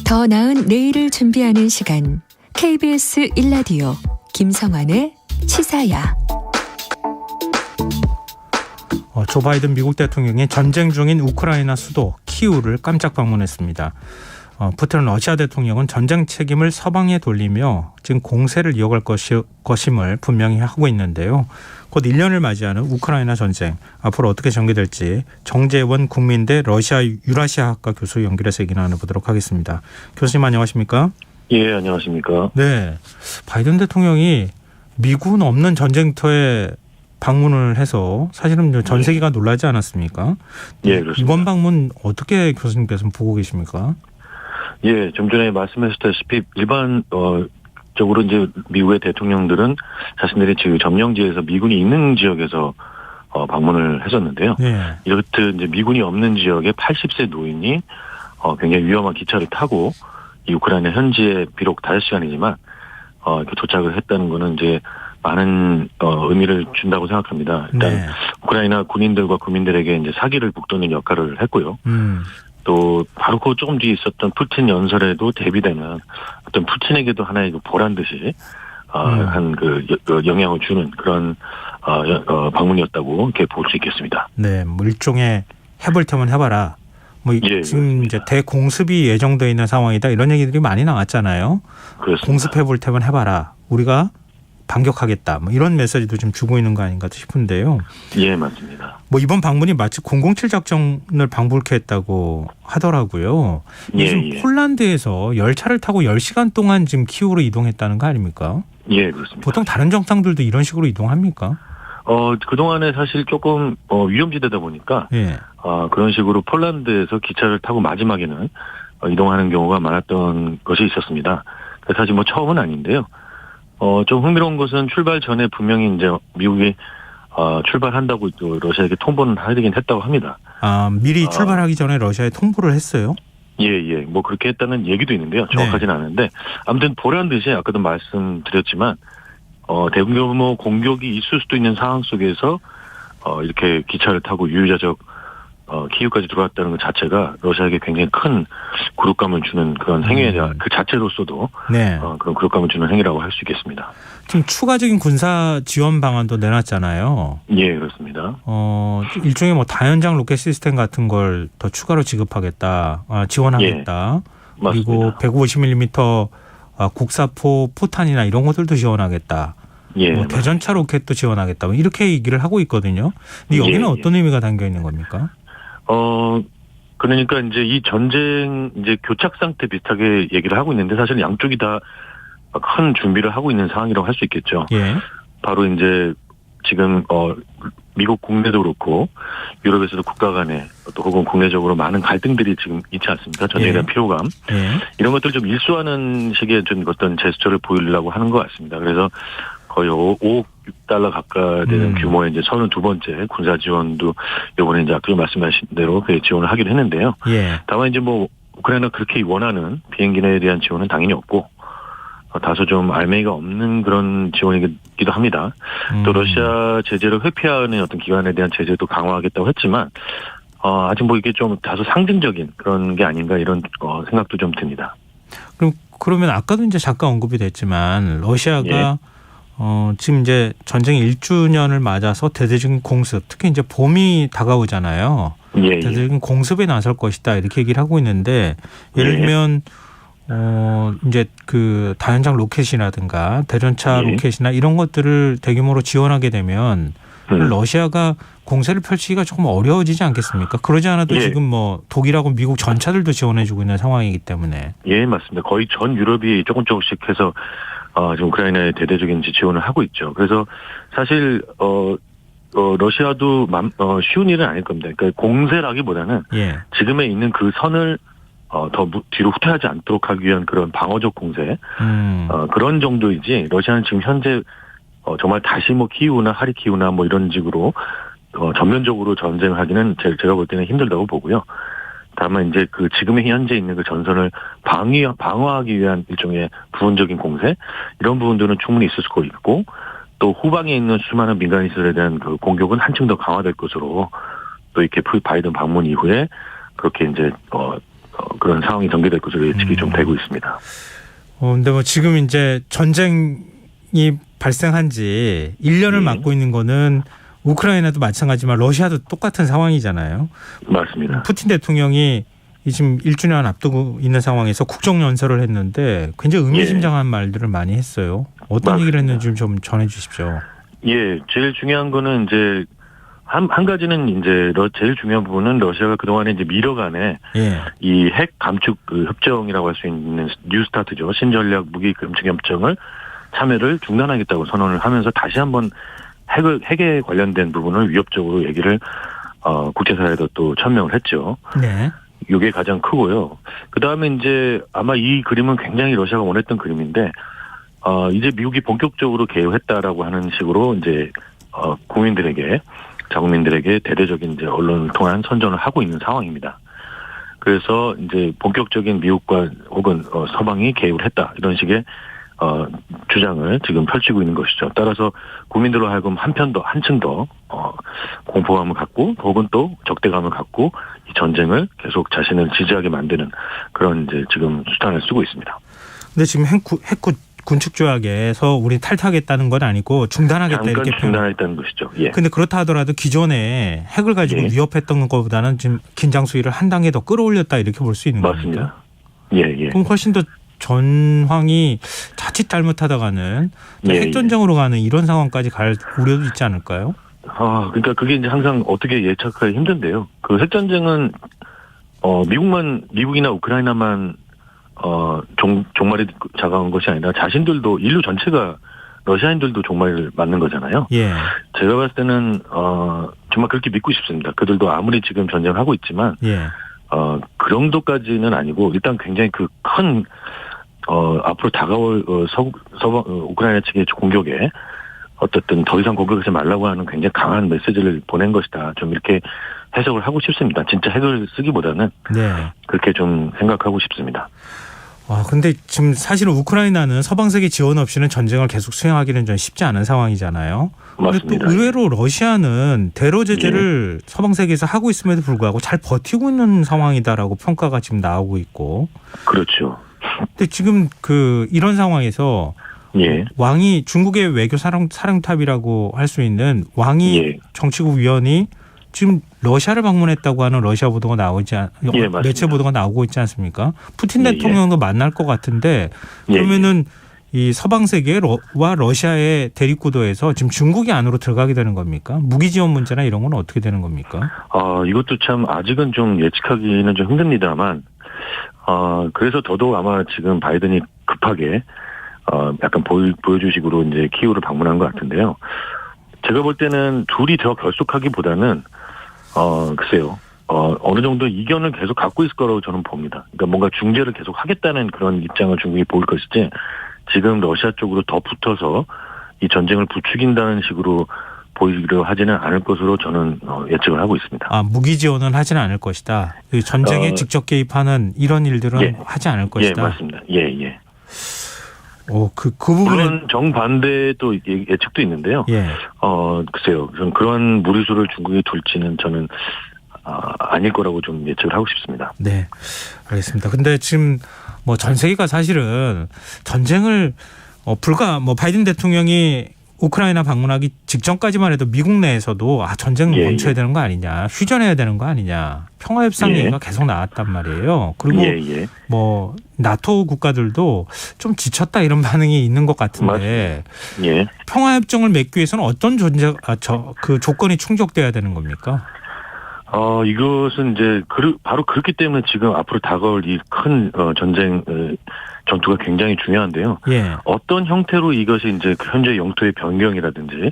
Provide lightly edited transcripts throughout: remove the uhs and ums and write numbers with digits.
더 나은 내일을 준비하는 시간 KBS 1라디오 김성환의 시사야. 조 바이든 미국 대통령이 전쟁 중인 우크라이나 수도 키우를 깜짝 방문했습니다. 푸틴 러시아 대통령은 전쟁 책임을 서방에 돌리며 지금 공세를 이어갈 것임을 분명히 하고 있는데요. 곧 1년을 맞이하는 우크라이나 전쟁 앞으로 어떻게 전개될지 정재원 국민대 러시아 유라시아학과 교수 연결해서 얘기 나눠보도록 하겠습니다. 교수님 안녕하십니까? 예, 안녕하십니까? 네, 바이든 대통령이 미군 없는 전쟁터에 방문을 해서 사실은 전 세계가 놀라지 않았습니까? 예, 그렇습니다. 이번 방문 어떻게 교수님께서는 보고 계십니까? 예, 좀 전에 말씀하셨다시피 일반적으로 이제 미국의 대통령들은 자신들이 지금 점령지에서 미군이 있는 지역에서 방문을 했었는데요. 네. 이렇듯 이제 미군이 없는 지역에 80세 노인이 굉장히 위험한 기차를 타고 이 우크라이나 현지에 비록 5시간이지만 이렇게 도착을 했다는 거는 이제 많은 의미를 준다고 생각합니다. 일단 네. 우크라이나 군인들과 국민들에게 이제 사기를 북돋는 역할을 했고요. 또 바로 그 조금 뒤에 있었던 푸틴 연설에도 대비되는 어떤 푸틴에게도 하나의 그 보란 듯이 한 그 영향을 주는 그런 방문이었다고 이렇게 볼 수 있겠습니다. 네, 뭐 일종의 해볼 테면 해봐라. 뭐 예, 지금 이제 대공습이 예정되어 있는 상황이다 이런 얘기들이 많이 나왔잖아요. 그렇습니다. 공습해볼 테면 해봐라. 우리가 반격하겠다. 뭐 이런 메시지도 좀 주고 있는 거 아닌가 싶은데요. 예, 맞습니다. 뭐 이번 방문이 마치 007 작전을 방불케 했다고 하더라고요. 예, 지금 예. 폴란드에서 열차를 타고 10시간 동안 지금 키우로 이동했다는 거 아닙니까? 예, 그렇습니다. 보통 다른 정상들도 이런 식으로 이동합니까? 그동안에 사실 조금 위험지대다 보니까 예. 그런 식으로 폴란드에서 기차를 타고 마지막에는 이동하는 경우가 많았던 것이 있었습니다. 그래서 사실 뭐 처음은 아닌데요. 좀 흥미로운 것은 출발 전에 분명히 이제 미국이 출발한다고 또 러시아에게 통보는 하긴 했다고 합니다. 미리 출발하기 전에 러시아에 통보를 했어요? 예. 뭐 그렇게 했다는 얘기도 있는데요. 정확하지는 않은데 아무튼 보란 듯이 아까도 말씀드렸지만 대규모 공격이 있을 수도 있는 상황 속에서 이렇게 기차를 타고 유유자적 키이우까지 들어왔다는 것 자체가 러시아에게 굉장히 큰 굴욕감을 주는 그런 행위에 대한 그 자체로서도 네. 그런 굴욕감을 주는 행위라고 할 수 있겠습니다. 지금 추가적인 군사 지원 방안도 내놨잖아요. 예, 그렇습니다. 일종의 뭐 다연장 로켓 시스템 같은 걸 더 추가로 지급하겠다, 지원하겠다. 예, 그리고 맞습니다. 150mm 국사포 포탄이나 이런 것들도 지원하겠다. 예, 뭐 대전차 로켓도 지원하겠다. 뭐 이렇게 얘기를 하고 있거든요. 근데 여기는 예. 어떤 의미가 담겨 있는 겁니까? 그러니까 이제 이 전쟁 이제 교착 상태 비슷하게 얘기를 하고 있는데 사실 양쪽이 다 큰 준비를 하고 있는 상황이라고 할 수 있겠죠. 예. 바로 이제 지금 미국 국내도 그렇고 유럽에서도 국가 간에 또 혹은 국내적으로 많은 갈등들이 지금 있지 않습니까? 전쟁에 대한 피로감. 예. 이런 것들을 좀 일소하는 식의 좀 어떤 제스처를 보이려고 하는 것 같습니다. 그래서 거의 5억 달러 가까이 되는 규모의 이제 32번째 군사 지원도 이번에 이제 아까 말씀하신 대로 지원을 하기로 했는데요. 예. 다만 이제 뭐 우크라이나가 그렇게 원하는 비행기에 대한 지원은 당연히 없고 다소 좀 알맹이가 없는 그런 지원이기도 합니다. 또 러시아 제재를 회피하는 어떤 기관에 대한 제재도 강화하겠다고 했지만 아직 뭐 이게 좀 다소 상징적인 그런 게 아닌가 이런 생각도 좀 듭니다. 그러면 아까도 이제 잠깐 언급이 됐지만 러시아가 지금 이제 전쟁 1주년을 맞아서 대대적인 공습, 특히 이제 봄이 다가오잖아요. 대대적인 공습에 나설 것이다 이렇게 얘기를 하고 있는데 예를 들면 이제 그 다연장 로켓이라든가 대전차 로켓이나 이런 것들을 대규모로 지원하게 되면 러시아가 공세를 펼치기가 조금 어려워지지 않겠습니까? 그러지 않아도 지금 뭐 독일하고 미국 전차들도 지원해주고 있는 상황이기 때문에. 예, 맞습니다. 거의 전 유럽이 조금씩 해서 지금 우크라이나에 대대적인 지원을 하고 있죠. 그래서 사실 러시아도 쉬운 일은 아닐 겁니다. 그러니까 공세라기보다는 지금에 있는 그 선을 더 뒤로 후퇴하지 않도록 하기 위한 그런 방어적 공세 그런 정도이지 러시아는 지금 현재 정말 다시 뭐 키이우나 하리키우나 뭐 이런 식으로 전면적으로 전쟁을 하기는 제가 볼 때는 힘들다고 보고요. 다만 이제 그 지금의 현재 있는 그 전선을 방어하기 위한 일종의 부분적인 공세 이런 부분들은 충분히 있을 수 있고 또 후방에 있는 수많은 민간 시설에 대한 그 공격은 한층 더 강화될 것으로 또 이렇게 바이든 방문 이후에 그렇게 이제 그런 상황이 전개될 것으로 예측이 좀 되고 있습니다. 근데 뭐 지금 이제 전쟁이 발생한 지 1년을 맞고 있는 거는 우크라이나도 마찬가지지만 러시아도 똑같은 상황이잖아요. 맞습니다. 푸틴 대통령이 지금 1주년 앞두고 있는 상황에서 국정연설을 했는데 굉장히 의미심장한 말들을 많이 했어요. 어떤 맞습니다. 얘기를 했는지 좀 전해 주십시오. 예, 제일 중요한 거는 이제 한 가지는 이제 제일 중요한 부분은 러시아가 그동안에 이제 미러간에 이 핵 감축 협정이라고 할 수 있는 뉴스타트죠. 신전략 무기 감축 협정을 참여를 중단하겠다고 선언을 하면서 다시 한번 핵에 관련된 부분을 위협적으로 얘기를 국제사회에도 또 천명을 했죠. 네. 이게 가장 크고요. 그 다음에 이제 아마 이 그림은 굉장히 러시아가 원했던 그림인데 이제 미국이 본격적으로 개입했다라고 하는 식으로 이제 자국민들에게 대대적인 이제 언론을 통한 선전을 하고 있는 상황입니다. 그래서 이제 본격적인 미국과 혹은 서방이 개입을 했다 이런 식의 주장을 지금 펼치고 있는 것이죠. 따라서 국민들로 하여금 한층 더 공포감을 갖고 혹은 또 적대감을 갖고 이 전쟁을 계속 자신을 지지하게 만드는 그런 이제 지금 수단을 쓰고 있습니다. 근데 지금 핵 군축 조약에서 우리 탈퇴하겠다는 건 아니고 중단하겠다 잠깐 이렇게 중단하겠다는 것이죠. 예. 근데 그렇다 하더라도 기존에 핵을 가지고 위협했던 것보다는 지금 긴장 수위를 한 단계 더 끌어올렸다 이렇게 볼 수 있는 겁니다. 맞습니다. 예. 그럼 훨씬 더 전황이 자칫 잘못하다가는 핵전쟁으로 가는 이런 상황까지 갈 우려도 있지 않을까요? 그러니까 그게 이제 항상 어떻게 예측하기 힘든데요. 그 핵전쟁은 미국이나 우크라이나만 종말이 다가온 것이 아니라 자신들도 인류 전체가 러시아인들도 종말을 맞는 거잖아요. 예. 제가 봤을 때는 정말 그렇게 믿고 싶습니다. 그들도 아무리 지금 전쟁을 하고 있지만 그 정도까지는 아니고 일단 굉장히 그 큰 앞으로 다가올 우크라이나 측의 공격에 어쨌든 더 이상 공격하지 말라고 하는 굉장히 강한 메시지를 보낸 것이다. 좀 이렇게 해석을 하고 싶습니다. 진짜 핵을 쓰기보다는 그렇게 좀 생각하고 싶습니다. 근데 지금 사실은 우크라이나는 서방 세계 지원 없이는 전쟁을 계속 수행하기는 좀 쉽지 않은 상황이잖아요. 맞습니다. 또 의외로 러시아는 대러 제재를 서방 세계에서 하고 있음에도 불구하고 잘 버티고 있는 상황이다라고 평가가 지금 나오고 있고. 그렇죠. 근데 지금 이런 상황에서 왕이 중국의 외교 사령탑이라고 할 수 있는 왕이 정치국 위원이 지금 러시아를 방문했다고 하는 러시아 보도가 매체 보도가 나오고 있지 않습니까? 푸틴 대통령도 만날 것 같은데 그러면은 이 서방 세계와 러시아의 대립구도에서 지금 중국이 안으로 들어가게 되는 겁니까? 무기 지원 문제나 이런 건 어떻게 되는 겁니까? 이것도 참 아직은 좀 예측하기는 좀 힘듭니다만 그래서 더더욱 아마 지금 바이든이 급하게 약간 보여주식으로 이제 키이우를 방문한 것 같은데요. 제가 볼 때는 둘이 더 결속하기보다는 글쎄요. 어느 정도 이견을 계속 갖고 있을 거라고 저는 봅니다. 그러니까 뭔가 중재를 계속 하겠다는 그런 입장을 중국이 보일 것이지 지금 러시아 쪽으로 더 붙어서 이 전쟁을 부추긴다는 식으로 보이려 하지는 않을 것으로 저는 예측을 하고 있습니다. 무기 지원은 하지는 않을 것이다. 그 전쟁에 직접 개입하는 이런 일들은 하지 않을 것이다. 예, 맞습니다. 예. 그 부분은 물론 정반대의 또 예측도 있는데요. 글쎄요. 좀 그런 무리수를 중국이 둘지는 저는 아닐 거라고 좀 예측을 하고 싶습니다. 네, 알겠습니다. 근데 지금 전 세계가 사실은 전쟁을 바이든 대통령이 우크라이나 방문하기 직전까지만 해도 미국 내에서도 전쟁 멈춰야 되는 거 아니냐, 휴전해야 되는 거 아니냐, 평화협상 얘기가 계속 나왔단 말이에요. 그리고 나토 국가들도 좀 지쳤다 이런 반응이 있는 것 같은데 평화협정을 맺기 위해서는 어떤 조건이 충족돼야 되는 겁니까? 이것은 이제 바로 그렇기 때문에 지금 앞으로 다가올 이 큰 전투가 굉장히 중요한데요. 어떤 형태로 이것이 이제 현재 영토의 변경이라든지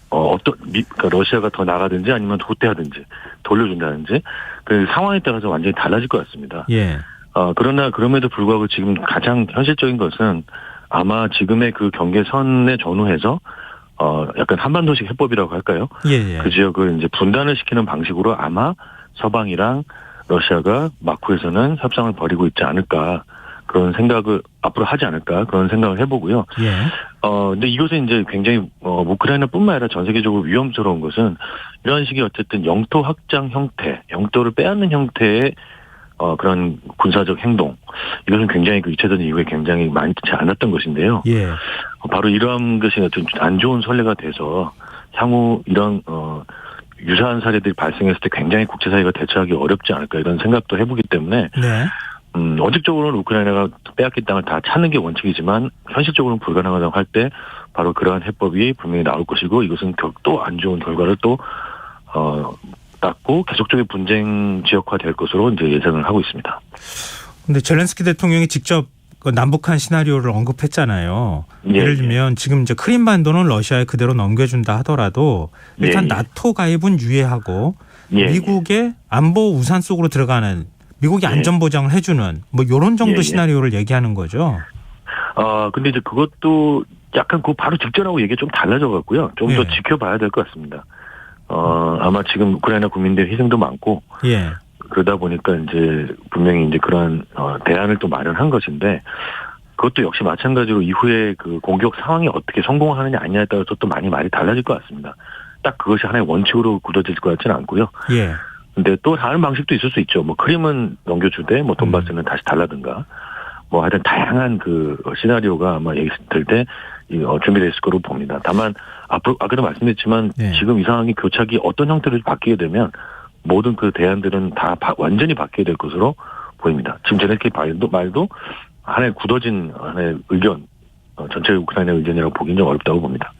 그러니까 러시아가 더 나가든지 아니면 후퇴하든지 돌려준다든지 그 상황에 따라서 완전히 달라질 것 같습니다. 그러나 그럼에도 불구하고 지금 가장 현실적인 것은 아마 지금의 그 경계선에 전후해서 약간 한반도식 해법이라고 할까요? 그 지역을 이제 분단을 시키는 방식으로 아마 서방이랑 러시아가 마쿠에서는 협상을 벌이고 있지 않을까 그런 생각을 앞으로 하지 않을까 그런 생각을 해보고요. 예. 근데 이것은 이제 굉장히 우크라이나뿐만 아니라 전 세계적으로 위험스러운 것은 이런 식의 어쨌든 영토 확장 형태, 영토를 빼앗는 형태의 그런 군사적 행동, 이것은 굉장히 그 2차 대전 이후에 굉장히 많지 않았던 것인데요. 예. 바로 이러한 것이 어떤 안 좋은 선례가 돼서 향후 이런 유사한 사례들이 발생했을 때 굉장히 국제사회가 대처하기 어렵지 않을까 이런 생각도 해보기 때문에 네. 원칙적으로는 우크라이나가 빼앗긴 땅을 다 찾는 게 원칙이지만 현실적으로는 불가능하다고 할 때 바로 그러한 해법이 분명히 나올 것이고 이것은 또 안 좋은 결과를 또 낳고 계속적인 분쟁 지역화될 것으로 이제 예상을 하고 있습니다. 그런데 젤렌스키 대통령이 직접 그 남북한 시나리오를 언급했잖아요. 예, 예를 들면 지금 이제 크림반도는 러시아에 그대로 넘겨준다 하더라도 일단 나토 가입은 유예하고 미국의 안보 우산 속으로 들어가는 미국이 안전 보장을 해주는 뭐 이런 정도 시나리오를 얘기하는 거죠. 근데 이제 그것도 약간 그 바로 직전하고 얘기 좀 달라져 갖고요. 좀 더 지켜봐야 될 것 같습니다. 아마 지금 우크라이나 국민들 희생도 많고 그러다 보니까 이제 분명히 이제 그런 대안을 또 마련한 것인데 그것도 역시 마찬가지로 이후에 그 공격 상황이 어떻게 성공하느냐 아니냐에 따라서 또 많이 말이 달라질 것 같습니다. 딱 그것이 하나의 원칙으로 굳어질 것 같지는 않고요. 근데 또 다른 방식도 있을 수 있죠. 뭐 크림은 넘겨주되 뭐 돈바스는 다시 달라든가 뭐 하여튼 다양한 그 시나리오가 아마 얘기될 때 준비되어 있을 거로 봅니다. 다만 앞으로 아까도 말씀드렸지만 지금 이 상황이 교착이 어떤 형태로 바뀌게 되면 모든 그 대안들은 다 완전히 바뀌게 될 것으로 보입니다. 지금 젤렌스키 말도 하나의 굳어진 하나의 의견, 전체 우크라이나 의견이라고 보기는 좀 어렵다고 봅니다.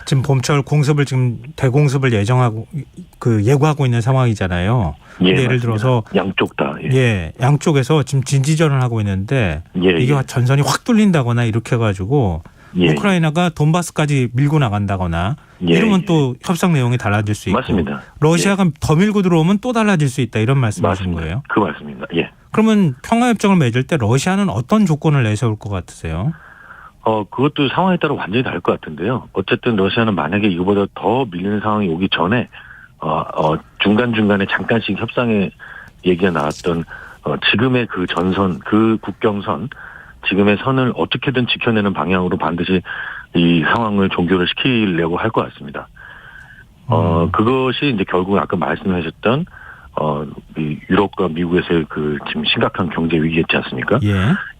지금 봄철 공습을 지금 대공습을 예고하고 있는 상황이잖아요. 예를 들어서 양쪽 다. 양쪽에서 지금 진지전을 하고 있는데 이게 전선이 확 뚫린다거나 이렇게 해가지고 우크라이나가 돈바스까지 밀고 나간다거나 이러면 또 협상 내용이 달라질 수 있고 맞습니다. 러시아가 더 밀고 들어오면 또 달라질 수 있다 이런 말씀하신 거예요? 그 말씀입니다. 그러면 평화협정을 맺을 때 러시아는 어떤 조건을 내세울 것 같으세요? 그것도 상황에 따라 완전히 다를 것 같은데요. 어쨌든 러시아는 만약에 이거보다 더 밀리는 상황이 오기 전에 중간중간에 잠깐씩 협상의 얘기가 나왔던 지금의 그 전선, 그 국경선 지금의 선을 어떻게든 지켜내는 방향으로 반드시 이 상황을 종결을 시키려고 할 것 같습니다. 그것이 이제 결국 아까 말씀하셨던 이 유럽과 미국에서의 그 지금 심각한 경제 위기겠지 않습니까?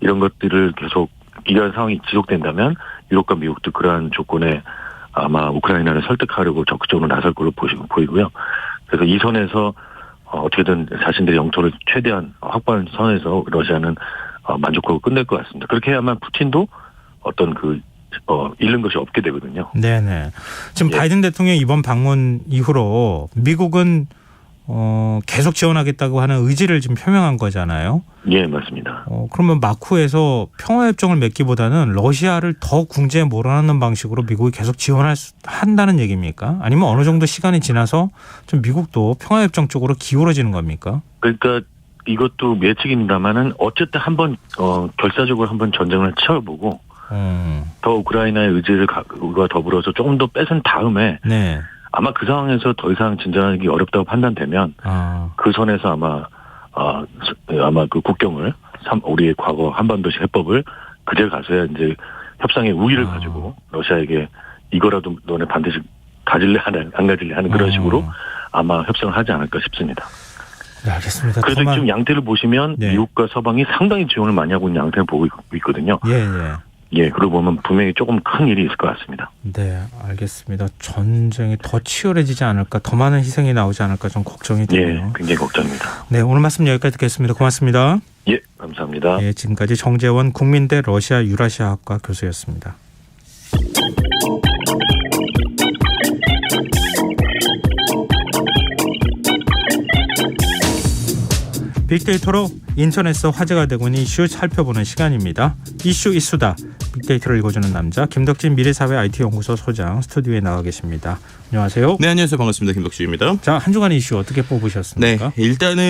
이런 것들을 계속 이런 상황이 지속된다면 유럽과 미국도 그러한 조건에 아마 우크라이나를 설득하려고 적극적으로 나설 걸로 보이고요. 그래서 이 선에서 어떻게든 자신들의 영토를 최대한 확보하는 선에서 러시아는 만족하고 끝낼 것 같습니다. 그렇게 해야만 푸틴도 어떤 잃는 것이 없게 되거든요. 네네. 지금 바이든 대통령 이번 방문 이후로 미국은 계속 지원하겠다고 하는 의지를 지금 표명한 거잖아요. 맞습니다. 그러면 마쿠에서 평화협정을 맺기보다는 러시아를 더 궁지에 몰아넣는 방식으로 미국이 계속 한다는 얘기입니까? 아니면 어느 정도 시간이 지나서 좀 미국도 평화협정 쪽으로 기울어지는 겁니까? 그러니까 이것도 예측입니다만은 어쨌든 한번 결사적으로 한번 전쟁을 치러보고 더 우크라이나의 의지가 더불어서 조금 더 뺏은 다음에 아마 그 상황에서 더 이상 진전하기 어렵다고 판단되면 그 선에서 아마 그 국경을 우리의 과거 한반도식 해법을 그제 가서야 이제 협상의 우위를 가지고 러시아에게 이거라도 너네 반드시 가질래 하는 안 가질래 하는 그런 식으로 아마 협상을 하지 않을까 싶습니다. 네, 알겠습니다. 그래서 지금 양태를 보시면 미국과 서방이 상당히 지원을 많이 하고 있는 양태를 보고 있거든요. 그러고 보면 분명히 조금 큰 일이 있을 것 같습니다. 네, 알겠습니다. 전쟁이 더 치열해지지 않을까, 더 많은 희생이 나오지 않을까 좀 걱정이 되네요. 굉장히 걱정입니다. 네, 오늘 말씀 여기까지 듣겠습니다. 고맙습니다. 감사합니다. 지금까지 정재원 국민대 러시아 유라시아학과 교수였습니다. 빅데이터로 인터넷에서 화제가 되고 있는 이슈 살펴보는 시간입니다. 이슈 이수다. 빅데이터를 읽어주는 남자 김덕진 미래사회 IT연구소 소장 스튜디오에 나와 계십니다. 안녕하세요. 네, 안녕하세요. 반갑습니다. 김덕진입니다. 자, 한 주간의 이슈 어떻게 뽑으셨습니까? 네, 일단은